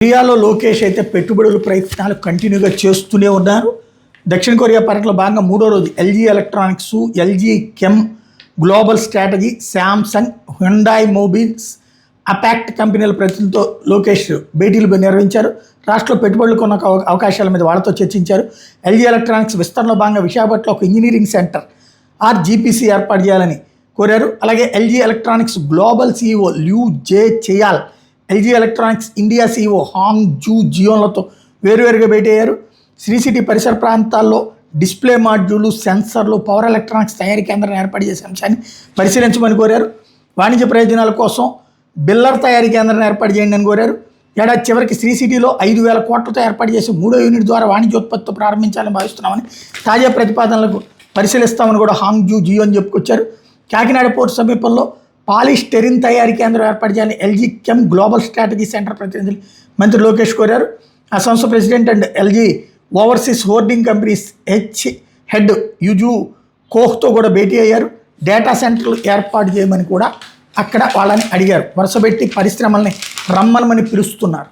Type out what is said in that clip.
కొరియాలో లోకేష్ అయితే పెట్టుబడుల ప్రయత్నాలు కంటిన్యూగా చేస్తూనే ఉన్నారు. దక్షిణ కొరియా పర్యటనలో భాగంగా 3వ రోజు LG Electronics, LG Chem global strategy, Samsung, Hyundai mobiles, అపాక్ట్ కంపెనీల ప్రతినిధులతో లోకేష్ భేటీలు నిర్వహించారు. రాష్ట్రంలో పెట్టుబడులకు ఉన్న అవకాశాల మీద వాళ్ళతో చర్చించారు. ఎల్జీ ఎలక్ట్రానిక్స్ విస్తరణలో భాగంగా విశాఖపట్నంలో ఒక ఇంజనీరింగ్ సెంటర్ జీపీసీ ఏర్పాటు చేయాలని కోరారు. అలాగే LG Electronics global CEO Lyu Jae Cheol, LG Electronics India CEO Hong Ju జియోన్లతో వేరువేరుగా భేటీ అయ్యారు. శ్రీ సిటీ పరిసర ప్రాంతాల్లో డిస్ప్లే మాడ్యూలు, సెన్సర్లు, పవర్ ఎలక్ట్రానిక్స్ తయారీ కేంద్రాన్ని ఏర్పాటు చేసే అంశాన్ని పరిశీలించమని కోరారు. వాణిజ్య ప్రయోజనాల కోసం బిల్లర్ తయారీ కేంద్రాన్ని ఏర్పాటు చేయండి అని కోరారు. ఏడాది చివరికి శ్రీ సిటీలో 5,000 కోట్లతో ఏర్పాటు చేసి 3వ యూనిట్ ద్వారా వాణిజ్యోత్పత్తి ప్రారంభించాలని భావిస్తున్నామని, తాజా ప్రతిపాదనలకు పరిశీలిస్తామని కూడా హాంగ్ జూ జియో అని చెప్పుకొచ్చారు. కాకినాడ పోర్టు సమీపంలో పాలిస్టెరిన్ తయారీ కేంద్రం ఏర్పాటు చేయాలని LG Chem global strategy centre ప్రతినిధులు మంత్రి లోకేష్ కోరారు. ఆ సంస్థ president and LG overseas holding companies head Yuju కోహ్తో కూడా భేటీ అయ్యారు. డేటా సెంటర్లు ఏర్పాటు చేయమని కూడా అక్కడ వాళ్ళని అడిగారు. వరుసపెట్టి పరిశ్రమల్ని రమ్మనమని పిలుస్తున్నారు.